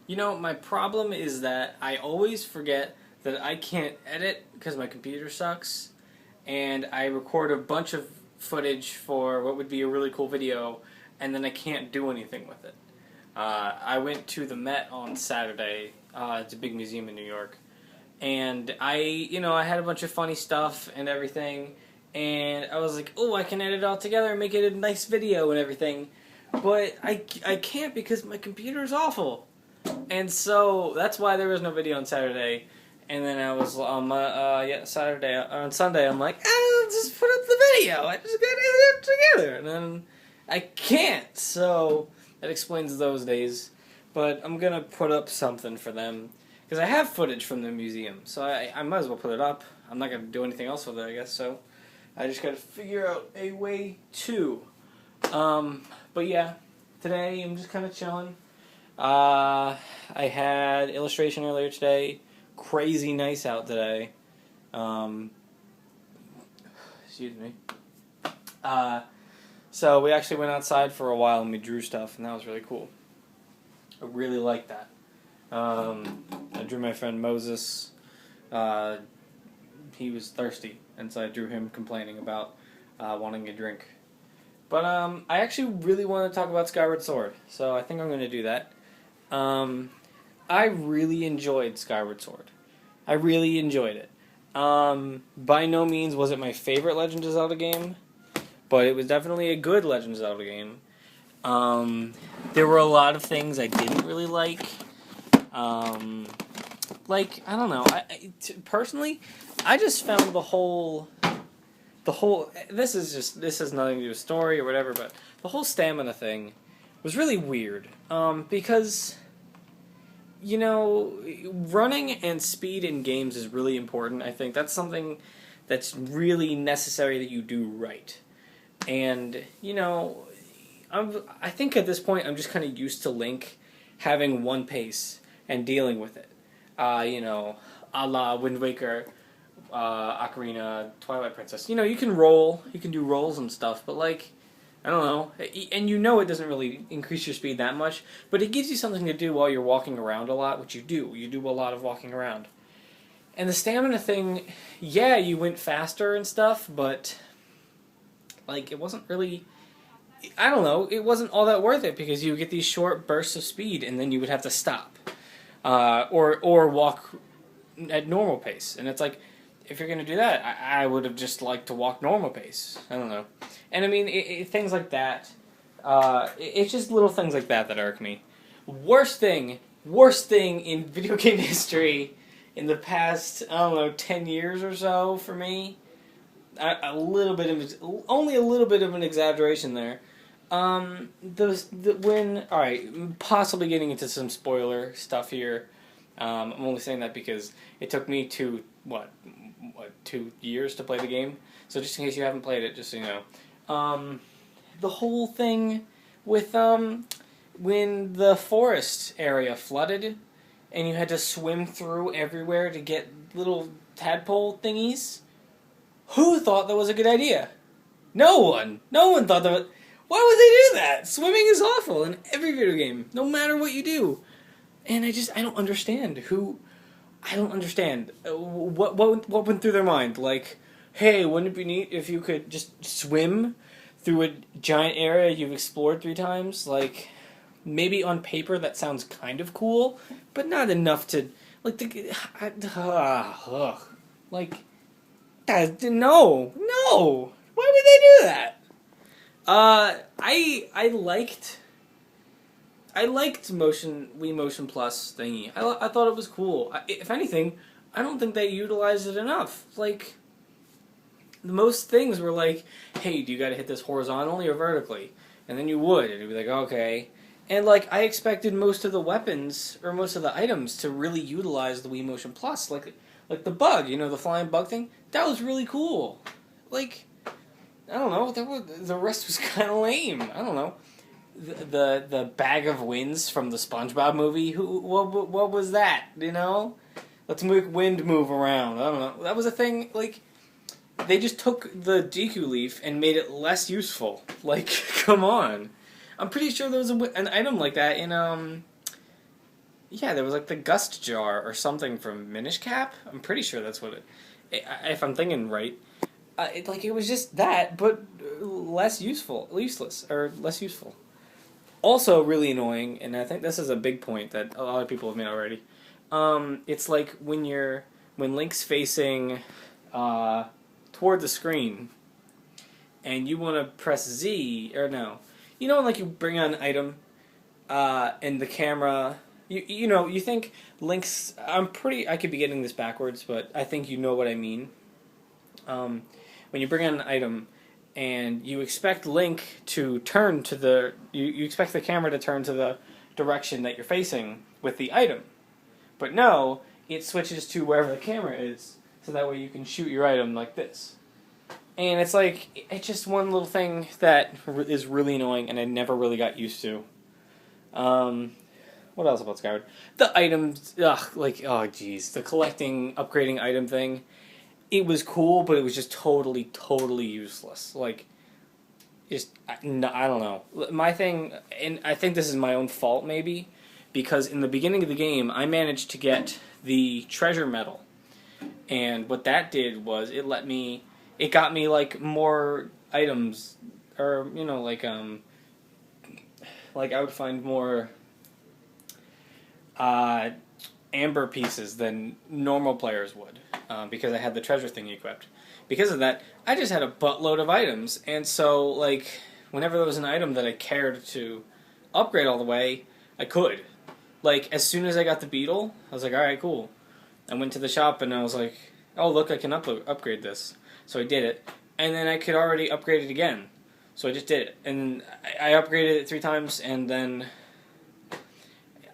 You know, my problem is that I always forget that I can't edit because my computer sucks, and I record a bunch of footage for what would be a really cool video, and then I can't do anything with it. I went to the Met on Saturday. It's a big museum in New York, and I had a bunch of funny stuff and everything, and I was like, oh, I can edit it all together and make it a nice video and everything, but I can't because my computer is awful. And so that's why there was no video on Saturday. And then I was on Sunday I'm like, I'll just put up the video. I just gotta edit it together. And then I can't. So that explains those days. But I'm gonna put up something for them because I have footage from the museum. So I might as well put it up. I'm not gonna do anything else with it, I guess. So I just gotta figure out a way to. But yeah, today I'm just kind of chilling. I had illustration earlier today. Crazy nice out today. Excuse me. So we actually went outside for a while and we drew stuff, and that was really cool. I really liked that. I drew my friend Moses. He was thirsty, and so I drew him complaining about wanting a drink. But I actually really want to talk about Skyward Sword, so I think I'm going to do that. I really enjoyed Skyward Sword. I really enjoyed it. By no means was it my favorite Legend of Zelda game, but it was definitely a good Legend of Zelda game. There were a lot of things I didn't really like. I don't know. Personally, I just found the whole. This has nothing to do with story or whatever, but the whole stamina thing was really weird. Because, running and speed in games is really important. I think that's something that's really necessary that you do right. And, I think at this point I'm just kind of used to Link having one pace and dealing with it. A la Wind Waker, Ocarina, Twilight Princess. You can roll, you can do rolls and stuff, but I don't know, and it doesn't really increase your speed that much, but it gives you something to do while you're walking around a lot, which you do. You do a lot of walking around. And the stamina thing, yeah, you went faster and stuff, but, it wasn't really, I don't know, it wasn't all that worth it, because you would get these short bursts of speed, and then you would have to stop. Or walk at normal pace. And it's like, if you're going to do that, I would have just liked to walk normal pace. I don't know. And I mean, things like that. It's just little things like that irk me. Worst thing in video game history in the past, 10 years or so for me. Only a little bit of an exaggeration there. Possibly getting into some spoiler stuff here. I'm only saying that because it took me 2 years to play the game. So just in case you haven't played it, just so you know. The whole thing with when the forest area flooded and you had to swim through everywhere to get little tadpole thingies. Who thought that was a good idea? No one. No one thought that. Why would they do that? Swimming is awful in every video game, no matter what you do. And I don't understand I don't understand what went through their mind. Hey, wouldn't it be neat if you could just swim through a giant area you've explored 3 times? Maybe on paper that sounds kind of cool, but not enough to no. Why would they do that? I liked Wii Motion Plus thingy. I thought it was cool. If anything, I don't think they utilized it enough. Most things were hey, do you gotta hit this horizontally or vertically? And then you would, and it'd be okay. And I expected most of the weapons, or most of the items, to really utilize the Wii Motion Plus. Like the bug, the flying bug thing, that was really cool. I don't know, the rest was kind of lame. I don't know. The bag of winds from the SpongeBob movie, what was that, Let's make wind move around. I don't know. That was a thing, they just took the Deku Leaf and made it less useful. Come on. I'm pretty sure there was an item like that in Yeah, there was like the Gust Jar or something from Minish Cap. I'm pretty sure that's what if I'm thinking right. It was just that, but useless, or less useful. Also, really annoying, and I think this is a big point that a lot of people have made already. It's like when Link's facing toward the screen, and you want to press Z or no, like you bring on an item, and the camera. You think Link's. I could be getting this backwards, but I think you know what I mean. When you bring on an item and you expect Link to turn to you expect the camera to turn to the direction that you're facing with the item. But no, it switches to wherever the camera is, so that way you can shoot your item like this. And it's just one little thing that is really annoying and I never really got used to. What else about Skyward? The items, oh jeez, the collecting, upgrading item thing. It was cool, but it was just totally, totally useless. I don't know. My thing, and I think this is my own fault maybe, because in the beginning of the game, I managed to get the treasure medal. And what that did was it got me more items, or, I would find more amber pieces than normal players would. Because I had the treasure thing equipped. Because of that, I just had a buttload of items, and so, whenever there was an item that I cared to upgrade all the way, I could. As soon as I got the beetle, I was like, alright, cool. I went to the shop, and I was like, oh, look, I can upgrade this. So I did it, and then I could already upgrade it again. So I just did it, and I upgraded it 3 times, and then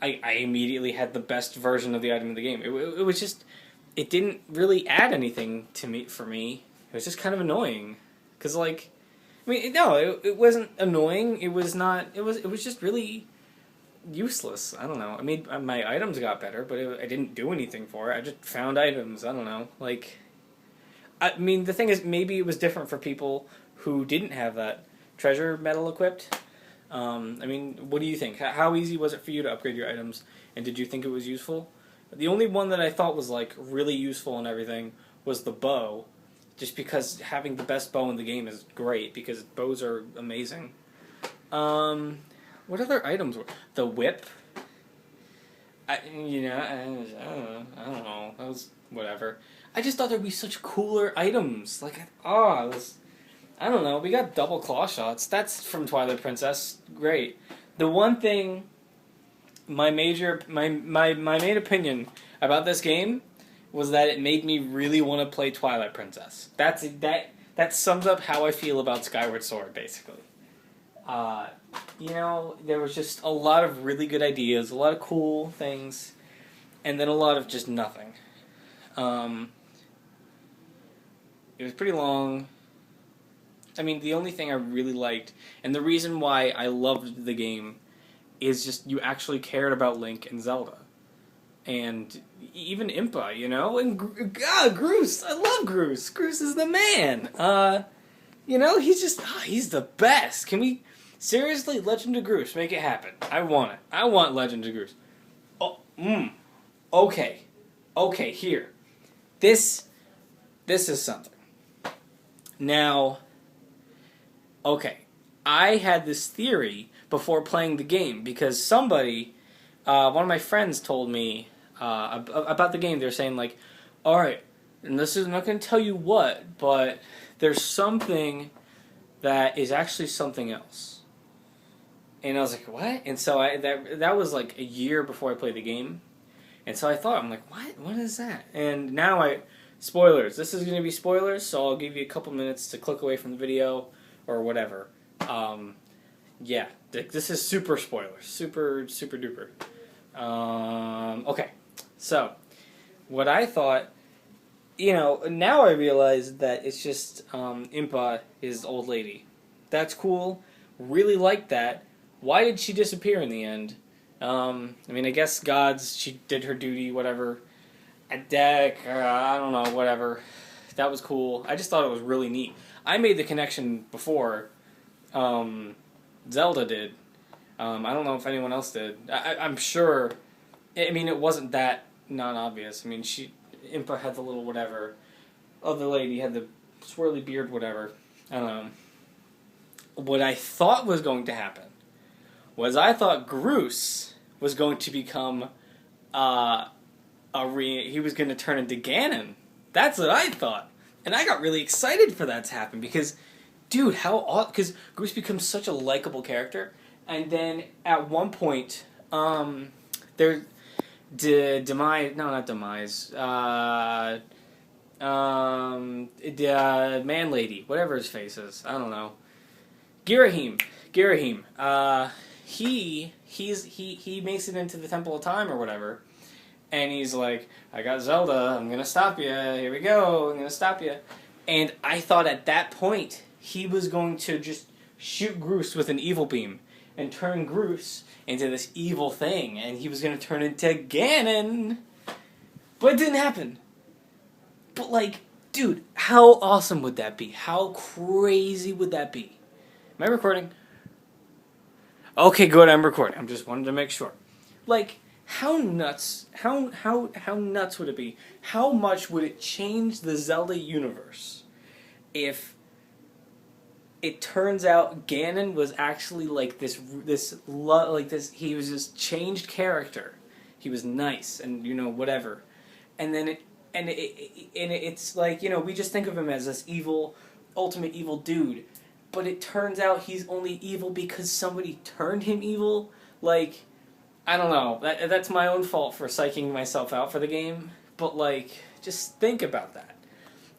I immediately had the best version of the item in the game. It was just... It didn't really add anything for me. It was just kind of annoying. Because, it wasn't annoying. It was just really useless. I don't know. I mean, my items got better, but I didn't do anything for it. I just found items. I don't know. The thing is, maybe it was different for people who didn't have that treasure medal equipped. What do you think? How easy was it for you to upgrade your items? And did you think it was useful? The only one that I thought was really useful and everything was the bow, just because having the best bow in the game is great because bows are amazing. What other items were the whip? I don't know. That was whatever. I just thought there'd be such cooler items. I don't know. We got double claw shots. That's from Twilight Princess. Great. The one thing. My main opinion about this game was that it made me really want to play Twilight Princess. That sums up how I feel about Skyward Sword, basically. There was just a lot of really good ideas, a lot of cool things, and then a lot of just nothing. It was pretty long. The only thing I really liked, and the reason why I loved the game, is just you actually cared about Link and Zelda. And even Impa, And Groose! I love Groose! Groose is the man! He's the best! Can we... Seriously, Legend of Groose, make it happen. I want it. I want Legend of Groose. Okay. Okay, here. This is something. Now... Okay. I had this theory before playing the game, because somebody, one of my friends told me about the game. They're saying alright, and I'm not going to tell you what, but there's something that is actually something else. And I was like, what? And so that was a year before I played the game. And so I thought, I'm like, what? What is that? And now spoilers. This is going to be spoilers, so I'll give you a couple minutes to click away from the video or whatever. Yeah, this is super spoilers. Super, super duper. Okay, so, what I thought, now I realize that it's just Impa, his old lady. That's cool. Really like that. Why did she disappear in the end? I guess gods, she did her duty, whatever. A deck, I don't know, whatever. That was cool. I just thought it was really neat. I made the connection before Zelda did. I don't know if anyone else did. I'm sure I mean, it wasn't that not obvious. I mean, Impa had the little whatever. Other lady had the swirly beard, whatever. I don't know. What I thought was going to happen was I thought Groose was going to become he was going to turn into Ganon. That's what I thought. And I got really excited for that to happen because, dude, because Groose becomes such a likable character. And then at one point, there, Demise, no, not Demise, the man lady, whatever his face is, I don't know. Girahim, he makes it into the Temple of Time or whatever. And he's like, I got Zelda, I'm gonna stop you, here we go, I'm gonna stop you. And I thought at that point, he was going to just shoot Groose with an evil beam and turn Groose into this evil thing, and he was gonna turn into Ganon. But it didn't happen. But like, dude, how awesome would that be? How crazy would that be? Am I recording? Okay, good, I'm recording. I just wanted to make sure. Like, how nuts would it be? How much would it change the Zelda universe if it turns out Ganon was actually like this he was this changed character. He was nice and, you know, whatever. And then it's like, you know, we just think of him as this evil, ultimate evil dude. But it turns out he's only evil because somebody turned him evil. Like, I don't know. That's my own fault for psyching myself out for the game. But, like, just think about that.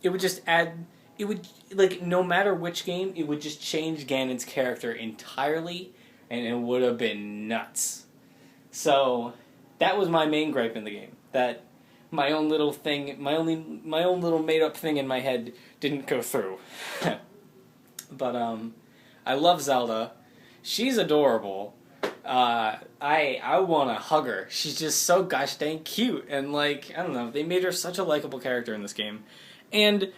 It would just add... It would, like, no matter which game, it would just change Ganon's character entirely, and it would have been nuts. So, that was my main gripe in the game. That my own little thing, my own little made-up thing in my head didn't go through. But, I love Zelda. She's adorable. I want to hug her. She's just so gosh dang cute. And, like, I don't know, they made her such a likable character in this game. And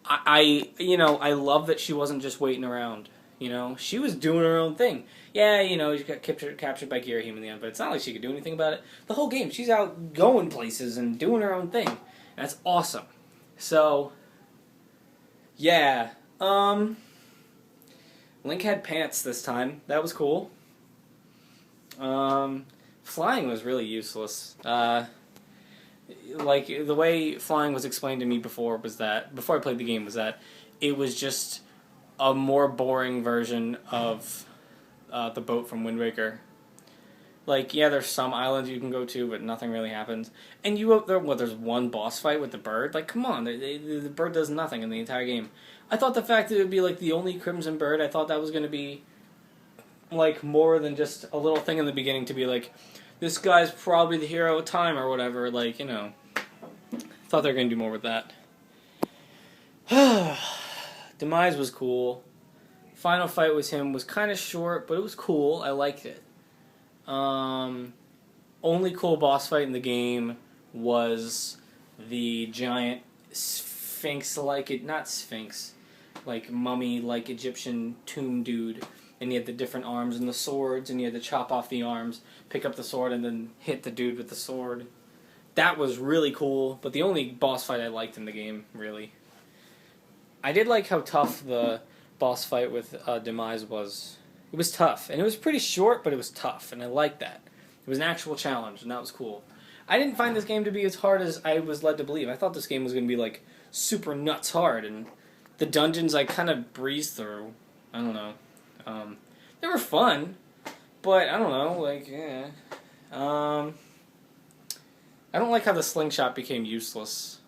I love that she wasn't just waiting around. You know, she was doing her own thing. Yeah, you know, she got captured by Girahim in the end, but it's not like she could do anything about it. The whole game, she's out going places and doing her own thing. And that's awesome. So, yeah, Link had pants this time. That was cool. Flying was really useless. Like, the way flying was explained to me before I played the game, was that it was just a more boring version of the boat from Wind Waker. Like, yeah, there's some islands you can go to, but nothing really happens. And there's one boss fight with the bird. Like, come on, the bird does nothing in the entire game. I thought the fact that it would be, like, the only Crimson Bird, I thought that was going to be, like, more than just a little thing in the beginning to be like, this guy's probably the hero of time or whatever, like, you know. Thought they were going to do more with that. Demise was cool. Final fight with him was kind of short, but it was cool. I liked it. Only cool boss fight in the game was the giant Sphinx-like, not Sphinx, like mummy-like Egyptian tomb dude. And he had the different arms and the swords, and you had to chop off the arms, pick up the sword, and then hit the dude with the sword. That was really cool, but the only boss fight I liked in the game, really. I did like how tough the boss fight with Demise was. It was tough, and it was pretty short, but it was tough, and I liked that. It was an actual challenge, and that was cool. I didn't find this game to be as hard as I was led to believe. I thought this game was going to be, like, super nuts hard, and the dungeons I kind of breezed through. I don't know. They were fun, but I don't know, like, yeah. I don't like how the slingshot became useless,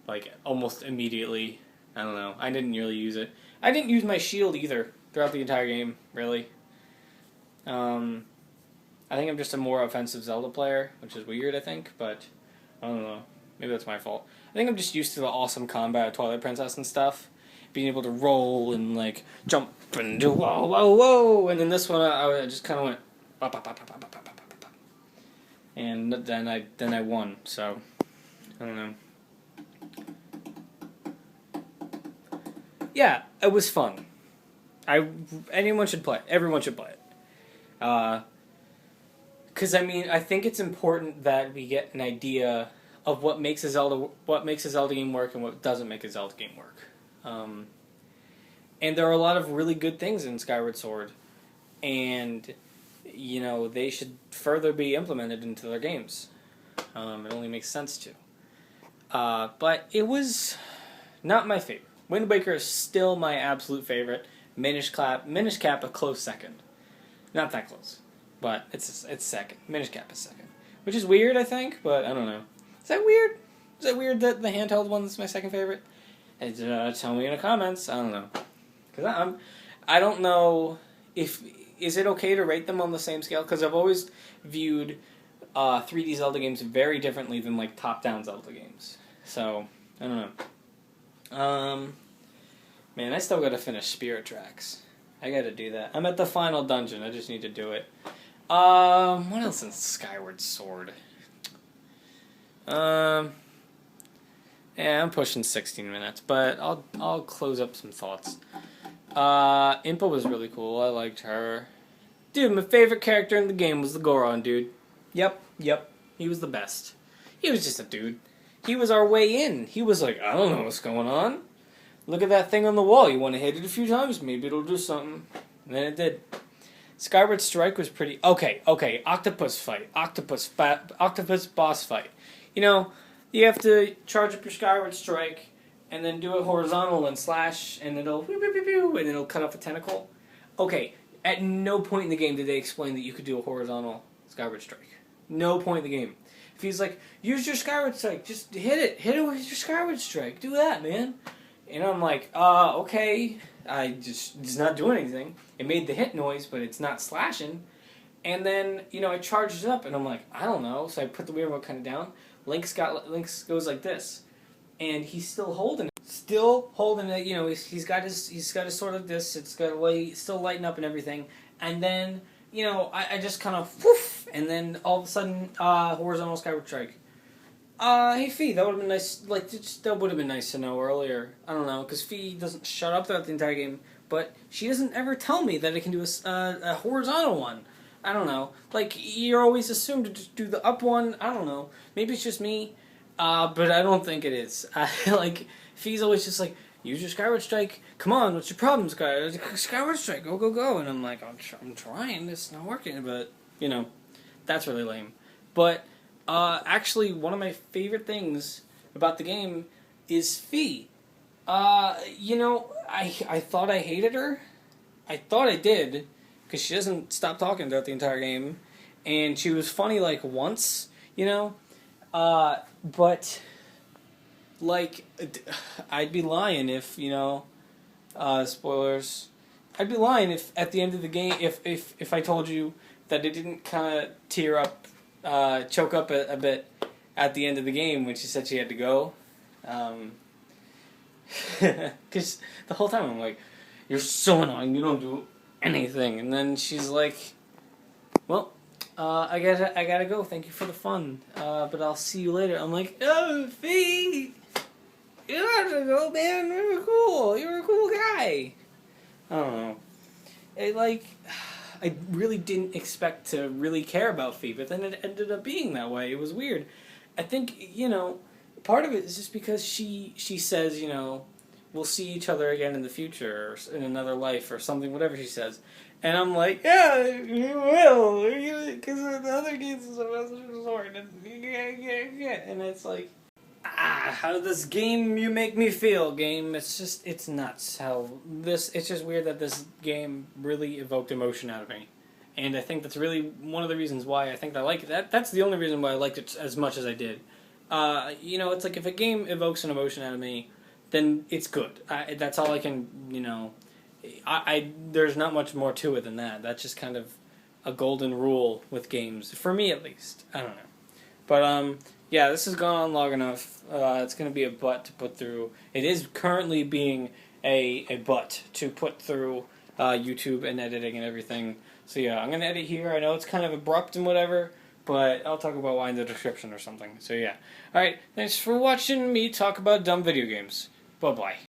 like, almost immediately. I don't know. I didn't really use it. I didn't use my shield either throughout the entire game, really. I think I'm just a more offensive Zelda player, which is weird, I think, but I don't know. Maybe that's my fault. I think I'm just used to the awesome combat of Twilight Princess and stuff. Being able to roll and, like, jump and do whoa, whoa, whoa. And then this one, I just kind of went, bop, bop, bop, bop, bop, bop, bop, bop, bop. And then I won, so, I don't know. Yeah, it was fun. Anyone should play it. Everyone should play it. because I mean, I think it's important that we get an idea of what makes a Zelda game work and what doesn't make a Zelda game work. And there are a lot of really good things in Skyward Sword, and they should further be implemented into their games. It only makes sense to. But it was not my favorite. Wind Waker is still my absolute favorite. Minish Cap a close second. Not that close, but it's second. Minish Cap is second, which is weird, I think, but I don't know. Is that weird? Is that weird that the handheld one is my second favorite? And, tell me in the comments. I don't know, because I don't know if is it okay to rate them on the same scale, because I've always viewed 3D Zelda games very differently than like top-down Zelda games. So I don't know. Man, I still gotta finish Spirit Tracks. I gotta do that. I'm at the final dungeon. I just need to do it. What else in Skyward Sword? Yeah, I'm pushing 16 minutes, but I'll close up some thoughts. Impa was really cool. I liked her. Dude, my favorite character in the game was the Goron dude. Yep. He was the best. He was just a dude. He was our way in. He was like, I don't know what's going on. Look at that thing on the wall. You want to hit it a few times? Maybe it'll do something. And then it did. Skyward Strike was pretty... Okay. Octopus fight. Octopus boss fight. You have to charge up your Skyward Strike and then do it horizontal and slash, and it'll... and it'll cut off a tentacle. Okay. At no point in the game did they explain that you could do a horizontal Skyward Strike. No point in the game. If he's like, use your Skyward Strike, just hit it with your Skyward Strike, do that, man. And I'm like, okay, it's not doing anything. It made the hit noise, but it's not slashing. And then, I charged it up, and I'm like, I don't know, so I put the Wii remote kind of down. Link goes like this, and he's still holding it. He's got his sword like this, it's got still lighting up and everything, and then, I just kind of, whoof, and then all of a sudden, horizontal Skyward Strike. Hey Fee, that would have been nice, that would have been nice to know earlier. I don't know, because Fee doesn't shut up throughout the entire game, but she doesn't ever tell me that it can do a horizontal one. I don't know. You're always assumed to just do the up one. I don't know. Maybe it's just me, but I don't think it is. Fee's always just like, use your Skyward Strike. Come on, what's your problem, Skyward Strike? Go. And I'm like, I'm trying. It's not working, but, that's really lame. But, actually, one of my favorite things about the game is Fee. I thought I hated her. I thought I did, because she doesn't stop talking throughout the entire game. And she was funny, once, but... I'd be lying if, spoilers. I'd be lying if at the end of the game, if I told you that it didn't kind of tear up, choke up a bit at the end of the game when she said she had to go. Because the whole time I'm like, you're so annoying, you don't do anything. And then she's like, well... I gotta go. Thank you for the fun. But I'll see you later. I'm like, oh, Fee! You don't have to go, man. You're cool. You're a cool guy. I don't know. I really didn't expect to really care about Fee, but then it ended up being that way. It was weird. I think, part of it is just because she says, we'll see each other again in the future, or in another life, or something, whatever she says. And I'm like, yeah, you will, because the other games is a Master Sword, and it's like, how does this game you make me feel, game? It's nuts it's just weird that this game really evoked emotion out of me. And I think that's really one of the reasons why I think I like it. That's the only reason why I liked it as much as I did. It's like if a game evokes an emotion out of me, then it's good. That's all I can, there's not much more to it than that. That's just kind of a golden rule with games, for me at least. I don't know. But, yeah, this has gone on long enough. It's going to be a butt to put through. It is currently being a butt to put through YouTube and editing and everything. So, yeah, I'm going to edit here. I know it's kind of abrupt and whatever, but I'll talk about why in the description or something. So, yeah. Alright, thanks for watching me talk about dumb video games. Bye-bye.